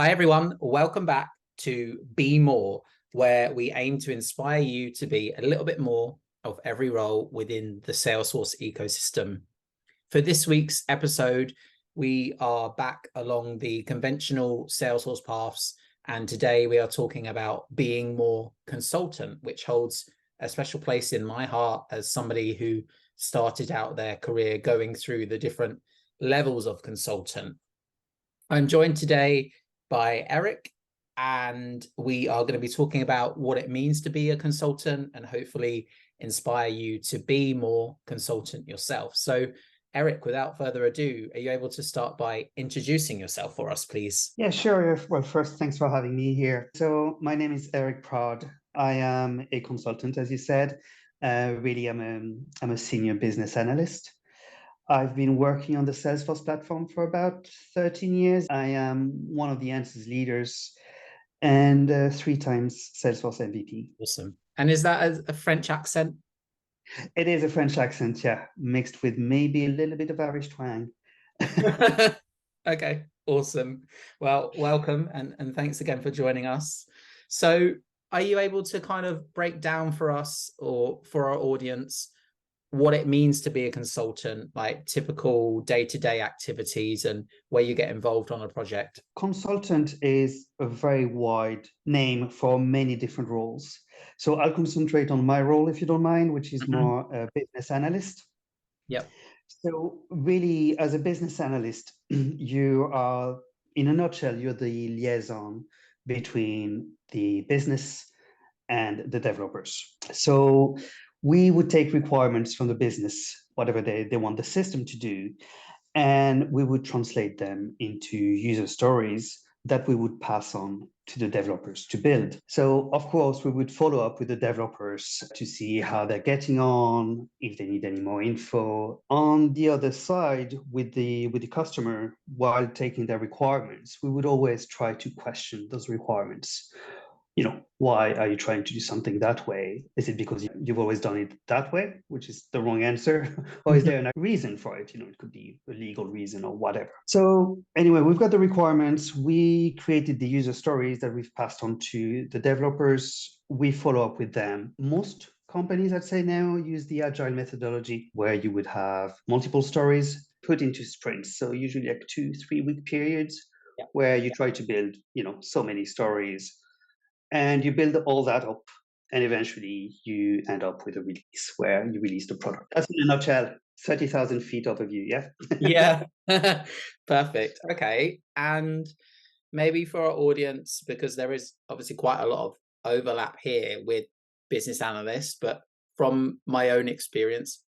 Hi, everyone. Welcome back to Be More, where we aim to inspire you to be a little bit more of every role within the Salesforce ecosystem. For this week's episode, we are back along the conventional Salesforce paths. And today we are talking about being more consultant, which holds a special place in my heart as somebody who started out their career going through the different levels of consultant. I'm joined today by Eric, and we are going to be talking about what it means to be a consultant and hopefully inspire you to be more consultant yourself. So, Eric, without further ado, are you able to start by introducing yourself for us, please? Yeah, sure. Well, first, thanks for having me here. So my name is Eric Praud. I am a consultant, as you said. Really, I'm a senior business analyst. I've been working on the Salesforce platform for about 13 years. I am one of the Answers leaders and 3 times Salesforce MVP. Awesome. And is that a French accent? It is a French accent, yeah, mixed with maybe a little bit of Irish twang. Okay, awesome. Well, welcome and thanks again for joining us. So, are you able to kind of break down for us or for our audience what it means to be a consultant, like typical day-to-day activities and where you get involved on a project? Consultant is a very wide name for many different roles. So I'll concentrate on my role, if you don't mind, which is more a business analyst. Yep. So really, as a business analyst, you are, in a nutshell, you're the liaison between the business and the developers. So we would take requirements from the business, whatever they want the system to do, and we would translate them into user stories that we would pass on to the developers to build. So, of course, we would follow up with the developers to see how they're getting on, if they need any more info. On the other side, with the customer, while taking their requirements, we would always try to question those requirements. Why are you trying to do something that way? Is it because you've always done it that way, which is the wrong answer? Or is there a reason for it? It could be a legal reason or whatever. So anyway, we've got the requirements. We created the user stories that we've passed on to the developers. We follow up with them. Most companies, I'd say now, use the agile methodology where you would have multiple stories put into sprints. So usually like 2-3 week periods where you try to build, so many stories. And you build all that up, and eventually you end up with a release where you release the product. That's in a nutshell, 30,000 feet overview, yeah? Yeah. Perfect. Okay. And maybe for our audience, because there is obviously quite a lot of overlap here with business analysts, but from my own experience,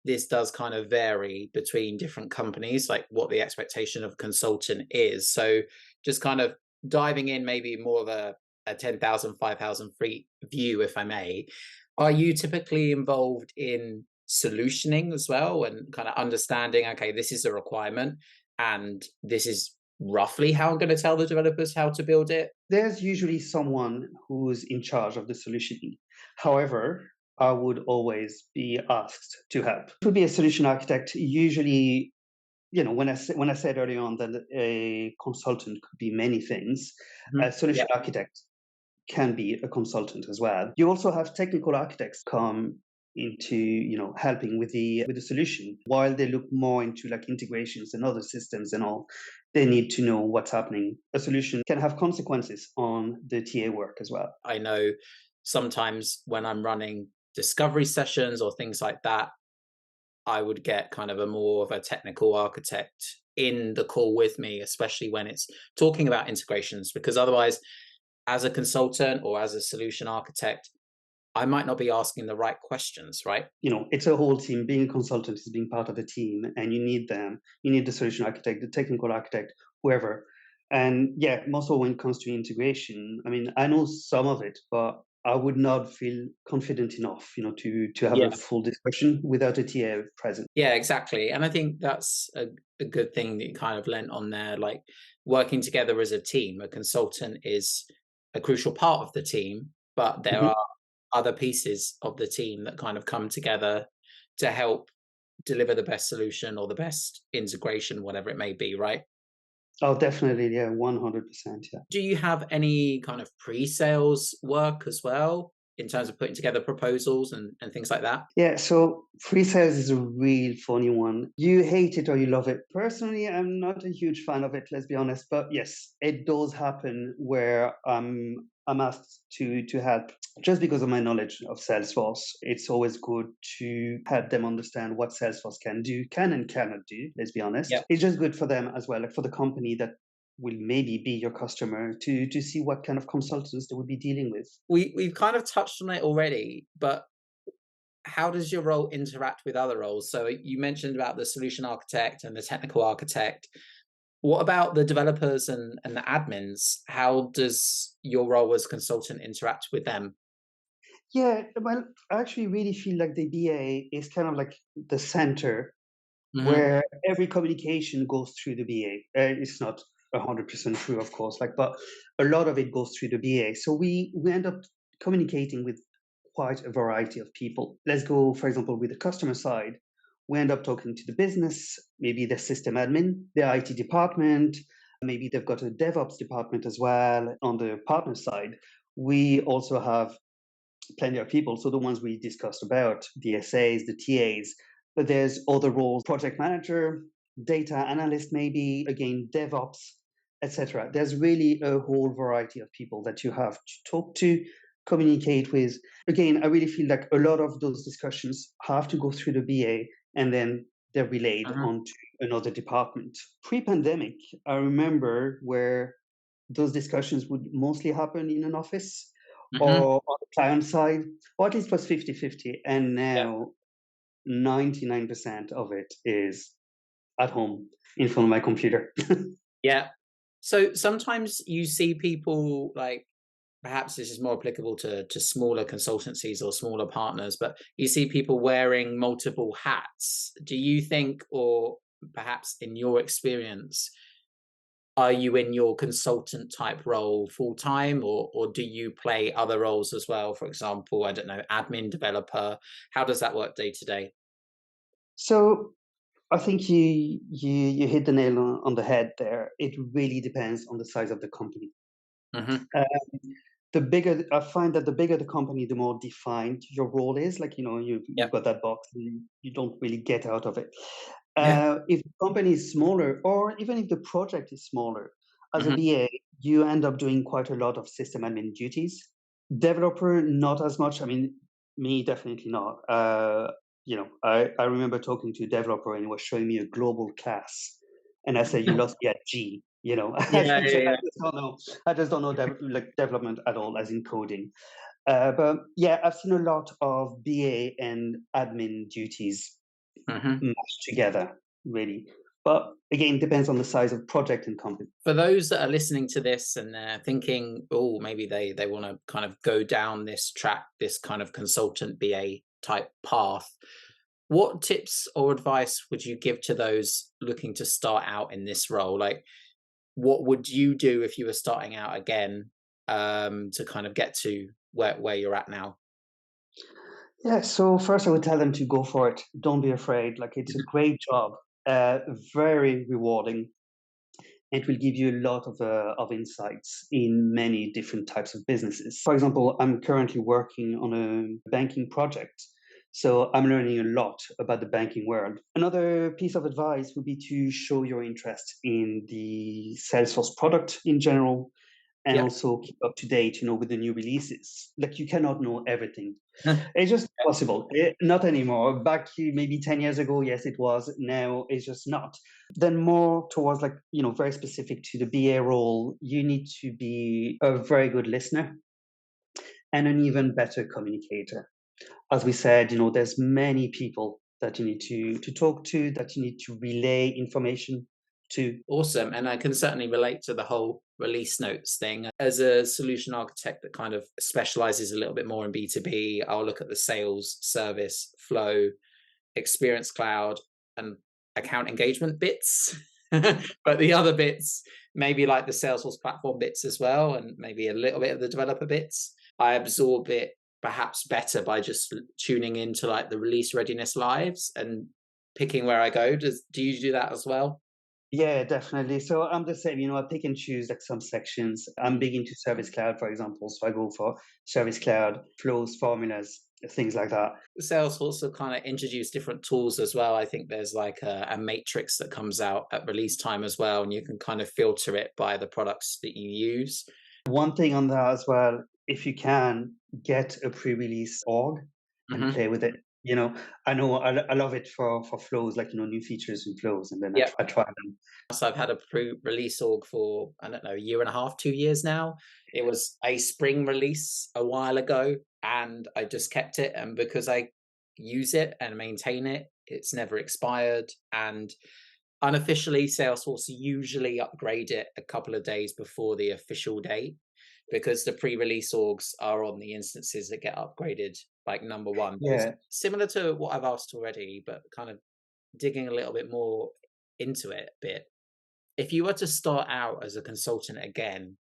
this does kind of vary between different companies, like what the expectation of consultant is. So just kind of diving in maybe more of a 10,000, 5,000 feet view, if I may, are you typically involved in solutioning as well and kind of understanding, okay, this is a requirement and this is roughly how I'm going to tell the developers how to build it? There's usually someone who's in charge of the solutioning. However, I would always be asked to help. It would be a solution architect. Usually, when I said earlier on that a consultant could be many things, a solution architect can be a consultant as well. You also have technical architects come into helping with the solution. While they look more into like integrations and other systems and all, they need to know what's happening. A solution can have consequences on the TA work as well. I know sometimes when I'm running discovery sessions or things like that, I would get kind of a more of a technical architect in the call with me, especially when it's talking about integrations, because otherwise, as a consultant or as a solution architect, I might not be asking the right questions, right? It's a whole team. Being a consultant is being part of a team, and you need them. You need the solution architect, the technical architect, whoever. And yeah, most of when it comes to integration, I mean, I know some of it, but I would not feel confident enough, to have a full discussion without a TA present. Yeah, exactly. And I think that's a good thing that you kind of lent on there, like working together as a team. A consultant is a crucial part of the team, but there are other pieces of the team that kind of come together to help deliver the best solution or the best integration, whatever it may be, right? Oh, definitely. Yeah, 100%. Yeah. Do you have any kind of pre-sales work as well in terms of putting together proposals and things like that? Yeah, so pre-sales is a real funny one. You hate it or you love it. Personally, I'm not a huge fan of it, let's be honest. But yes, it does happen where I'm asked to help just because of my knowledge of Salesforce. It's always good to help them understand what Salesforce can and cannot do, let's be Yeah. honest. It's just good for them as well, like for the company that will maybe be your customer to see what kind of consultants they would be dealing with. We've kind of touched on it already, but how does your role interact with other roles? So you mentioned about the solution architect and the technical architect. What about the developers and the admins? How does your role as consultant interact with them? Yeah, well, I actually really feel like the BA is kind of like the center Hmm. where every communication goes through the BA. It's not 100% true, of course, like, but a lot of it goes through the BA. So we end up communicating with quite a variety of people. Let's go, for example, with the customer side. We end up talking to the business, maybe the system admin, the IT department, maybe they've got a DevOps department as well. On the partner side, we also have plenty of people. So the ones we discussed about, the SAs, the TAs, but there's other roles, project manager, data analyst, maybe again, DevOps, etc. There's really a whole variety of people that you have to talk to, communicate with. Again, I really feel like a lot of those discussions have to go through the BA and then they're relayed Hmm. onto another department. Pre-pandemic, I remember where those discussions would mostly happen in an office Hmm. or on the client side, or at least was 50-50. And Yeah. now 99% of it is at home in front of my computer. Yeah. So sometimes you see people like, perhaps this is more applicable to smaller consultancies or smaller partners, but you see people wearing multiple hats. Do you think, or perhaps in your experience, are you in your consultant type role full time, or do you play other roles as well? For example, I don't know, admin, developer. How does that work day to day? So I think you hit the nail on the head there. It really depends on the size of the company. Hmm. Uh, the bigger I find that the bigger the company, the more defined your role is. Like, Yeah. you've got that box and you don't really get out of it. Yeah. If the company is smaller, or even if the project is smaller, as a Hmm. BA, you end up doing quite a lot of system admin duties. Developer, not as much. I mean, me, definitely not. I remember talking to a developer and he was showing me a global class. And I said, you lost me at G, Yeah. I Yeah. just don't know. I just don't know like development at all, as in coding. But yeah, I've seen a lot of BA and admin duties Yeah. Hmm. mashed together, really. But again, depends on the size of project and company. For those that are listening to this and they're thinking, oh, maybe they want to kind of go down this track, this kind of consultant BA type path, what tips or advice would you give to those looking to start out in this role? Like, what would you do if you were starting out again, to kind of get to where you're at now? Yeah, so first I would tell them to go for it. Don't be afraid. Like, it's a Mhm. great job, very rewarding. It will give you a lot of insights in many different types of businesses. For example, I'm currently working on a banking project. So I'm learning a lot about the banking world. Another piece of advice would be to show your interest in the Salesforce product in general, and Yep. also keep up to date, with the new releases. Like, you cannot know everything. It's just possible. Not anymore. Back maybe 10 years ago, yes, it was. Now it's just not. Then more towards, like, very specific to the BA role, you need to be a very good listener and an even better communicator. As we said, there's many people that you need to talk to, that you need to relay information to. Awesome. And I can certainly relate to the whole release notes thing. As a solution architect that kind of specializes a little bit more in B2B, I'll look at the sales, service, flow, experience cloud, and account engagement bits. But the other bits, maybe like the Salesforce platform bits as well, and maybe a little bit of the developer bits, I absorb it perhaps better by just tuning into like the release readiness lives and picking where I go. Do you do that as well? Yeah, definitely. So I'm the same, I pick and choose like some sections. I'm Mm. big into Service Cloud, for example. So I go for Service Cloud, flows, formulas, things like that. Salesforce have kind of introduced different tools as well. I think there's like a matrix that comes out at release time as well, and you can kind of filter it by the products that you use. One thing on that as well, if you can, get a pre-release org and Hmm. play with it. I know I love it for flows, like, new features and flows, and then Yeah. I try them. So I've had a pre-release org for, I don't know, a year and a half, 2 years now. It was a spring release a while ago, and I just kept it. And because I use it and maintain it, it's never expired. And unofficially, Salesforce usually upgrade it a couple of days before the official date, because the pre-release orgs are on the instances that get upgraded like number one. But it's Yeah. similar to what I've asked already, but kind of digging a little bit more into it a bit. If you were to start out as a consultant again,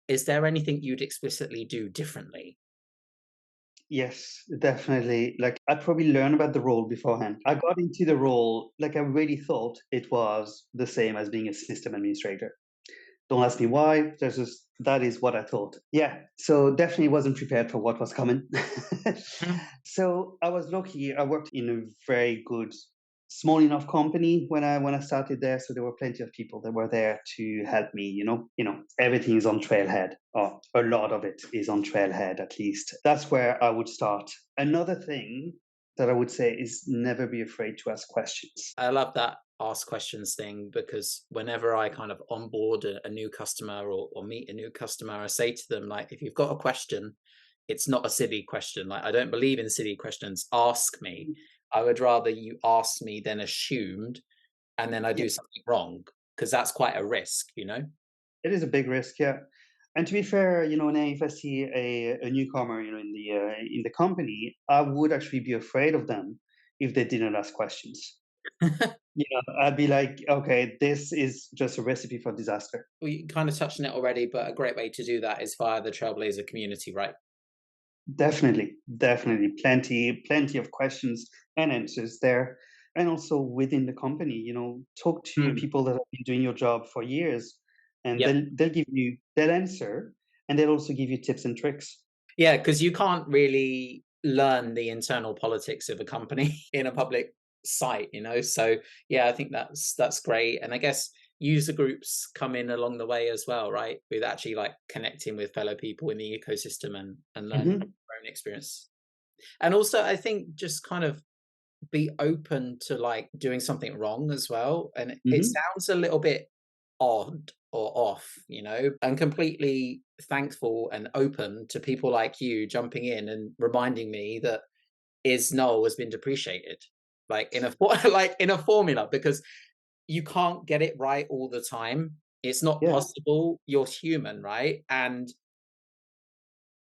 is there anything you'd explicitly do differently? Yes, definitely. Like, I probably learned about the role beforehand. I got into the role like I really thought it was the same as being a system administrator. Don't ask me why. That is what I thought. Yeah. So definitely wasn't prepared for what was coming. Mm. So I was lucky. I worked in a very good, small enough company when I started there. So there were plenty of people that were there to help me. Everything is on Trailhead, or a lot of it is on Trailhead. At least that's where I would start. Another thing that I would say is never be afraid to ask questions. I love that ask questions thing, because whenever I kind of onboard a new customer, or meet a new customer, I say to them, like, if you've got a question, it's not a silly question. Like, I don't believe in silly questions. Ask me. I would rather you ask me than assumed, and then I Yeah. do something wrong, because that's quite a risk, you know? It is a big risk, yeah. And to be fair, now if I see a newcomer, in the company, I would actually be afraid of them if they didn't ask questions. I'd be like, okay, this is just a recipe for disaster. We kind of touched on it already, but a great way to do that is via the Trailblazer community, right? Definitely, definitely, plenty of questions and answers there, and also within the company. Talk to Mm. people that have been doing your job for years, and Yep. they'll answer, and they'll also give you tips and tricks. Yeah, because you can't really learn the internal politics of a company in a public site, you know? So, yeah, I think that's great. And I guess user groups come in along the way as well, right? With actually like connecting with fellow people in the ecosystem, and learning from Hmm. their own experience. And also, I think just kind of be open to like doing something wrong as well. And it Hmm. sounds a little bit odd or off, and completely thankful and open to people like you jumping in and reminding me that is null has been depreciated, like in a like in a formula, because you can't get it right all the time. It's not Yeah. possible. You're human, right? And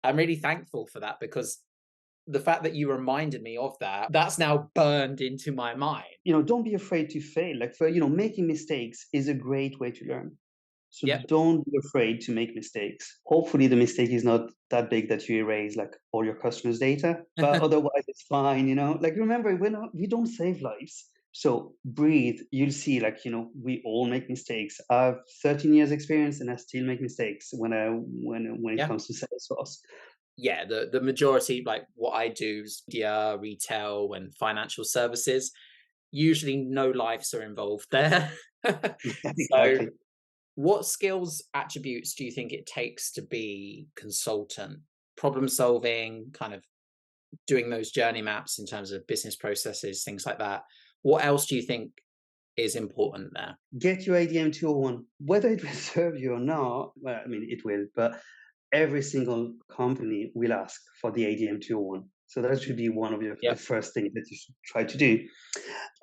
I'm really thankful for that, because the fact that you reminded me of that, that's now burned into my mind. Don't be afraid to fail. Like, making mistakes is a great way to learn. So Yep. don't be afraid to make mistakes. Hopefully the mistake is not that big that you erase like all your customers' data, but otherwise it's fine. Like, remember, we don't save lives. So breathe. You'll see, like, we all make mistakes. I have 13 years experience and I still make mistakes when it Yeah. comes to Salesforce. Yeah, the majority, like what I do is media, retail, and financial services. Usually no lives are involved there. So Exactly. what skills, attributes do you think it takes to be consultant? Problem solving, kind of doing those journey maps in terms of business processes, things like that. What else do you think is important there? Get your ADM 201. Whether it will serve you or not, well, I mean, it will, but every single company will ask for the ADM 201. So that should be one of the Yep. first things that you should try to do.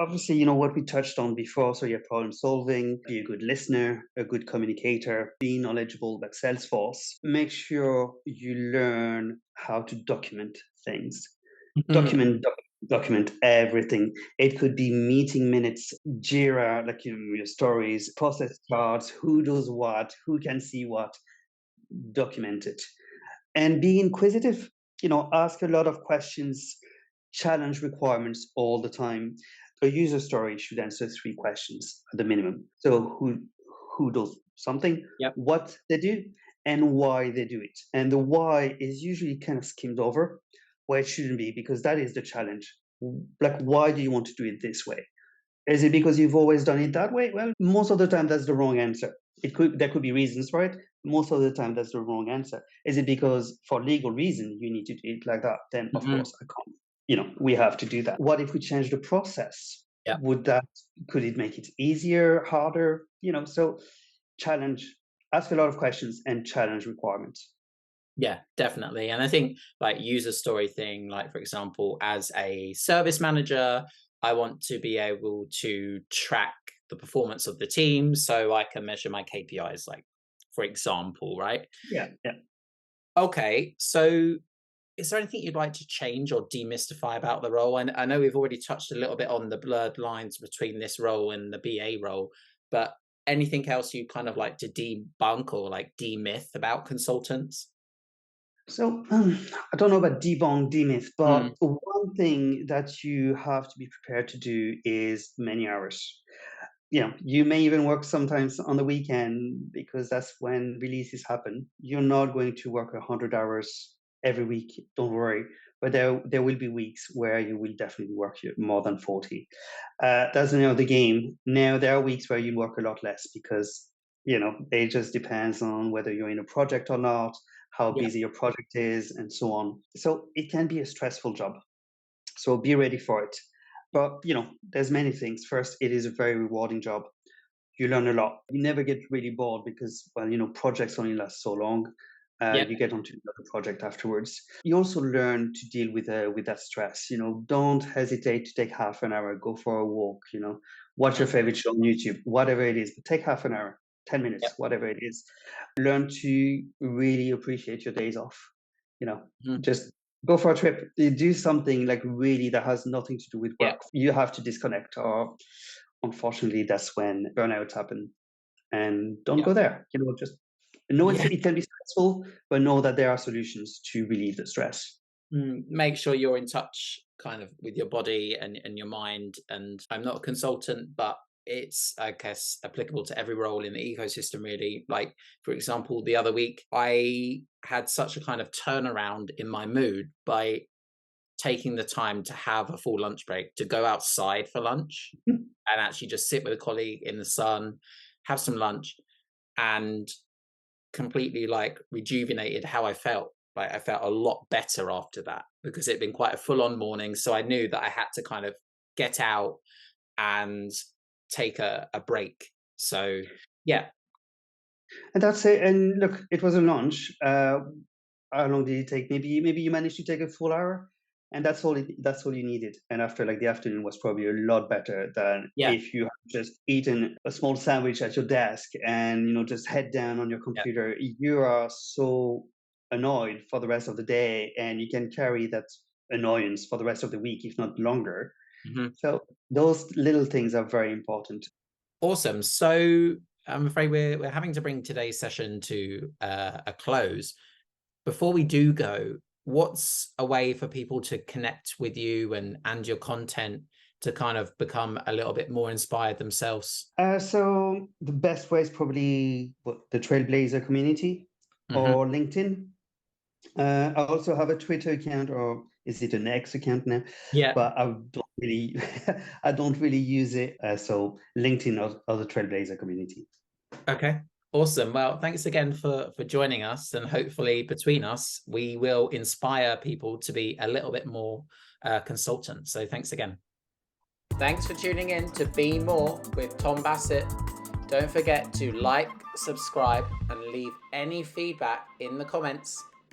Obviously, what we touched on before. So your problem solving, be a good listener, a good communicator, be knowledgeable about Salesforce. Make sure you learn how to document things. Document everything. It could be meeting minutes, Jira, like, your stories, process charts, who does what, who can see what. Document it. And be inquisitive. Ask a lot of questions, challenge requirements all the time. a user story should answer 3 questions at the minimum. So who does something, Yep. what they do, and why they do it. And the why is usually kind of skimmed over, why it shouldn't be, because that is the challenge. Like, why do you want to do it this way? Is it because you've always done it that way? Well, most of the time that's the wrong answer. There could be reasons for it. Most of the time that's the wrong answer. Is it because for legal reason you need to do it like that? Then of course I can't. We have to do that. What if we change the process? Yeah. Could it make it easier, harder? So challenge, ask a lot of questions and challenge requirements. Yeah, definitely. And I think like user story thing, like for example, as a service manager, I want to be able to track the performance of the team so I can measure my KPIs, like for example, right? Yeah. Okay, so is there anything you'd like to change or demystify about the role? And I know we've already touched a little bit on the blurred lines between this role and the BA role, but anything else you kind of like to debunk or like demyth about consultants? So I don't know about debunk, demyth, but Mm, one thing that you have to be prepared to do is many hours. You may even work sometimes on the weekend because that's when releases happen. You're not going to work 100 hours every week, don't worry. But there will be weeks where you will definitely work more than 40. That's the name of the game. Now, there are weeks where you work a lot less because, it just depends on whether you're in a project or not, how yeah, busy your project is, and so on. So it can be a stressful job. So be ready for it. But there's many things. First, it is a very rewarding job. You learn a lot. You never get really bored because, well, projects only last so long. yeah, You get onto another project afterwards. You also learn to deal with that stress. Don't hesitate to take half an hour, go for a walk. Watch your mm, favorite show on YouTube, whatever it is. But take half an hour, 10 minutes, yeah, whatever it is. Learn to really appreciate your days off. mhm, Just go for a trip. Do something like really that has nothing to do with yeah, work. You have to disconnect, or unfortunately, that's when burnouts happen. And don't yeah, go there. Just know yeah. it can be stressful, but know that there are solutions to relieve the stress. Make sure you're in touch kind of with your body and your mind. And I'm not a consultant, but it's, I guess, applicable to every role in the ecosystem, really. Like, for example, the other week, I had such a kind of turnaround in my mood by taking the time to have a full lunch break, to go outside for lunch and actually just sit with a colleague in the sun, have some lunch, and completely like rejuvenated how I felt. Like I felt a lot better after that because it'd been quite a full on morning. So I knew that I had to kind of get out and take a break. So yeah, And that's it. And look, it was a lunch. How long did it take? Maybe you managed to take a full hour, and that's all. That's all you needed. And after, like, the afternoon was probably a lot better than yeah, if you had just eaten a small sandwich at your desk and just head down on your yeah. computer. You are so annoyed for the rest of the day, and you can carry that annoyance for the rest of the week, if not longer. Mhm. So those little things are very important. Awesome. So I'm afraid we're having to bring today's session to a close. Before we do go, what's a way for people to connect with you and your content to kind of become a little bit more inspired themselves? So the best way is probably the Trailblazer community Hmm. or LinkedIn. I also have a Twitter account, or is it an X account now? Yeah. But I don't really, I don't really use it. So LinkedIn or the Trailblazer community. Okay. Awesome. Well, thanks again for joining us, and hopefully between us we will inspire people to be a little bit more consultant. So thanks again. Thanks for tuning in to Be More with Tom Bassett. Don't forget to like, subscribe, and leave any feedback in the comments.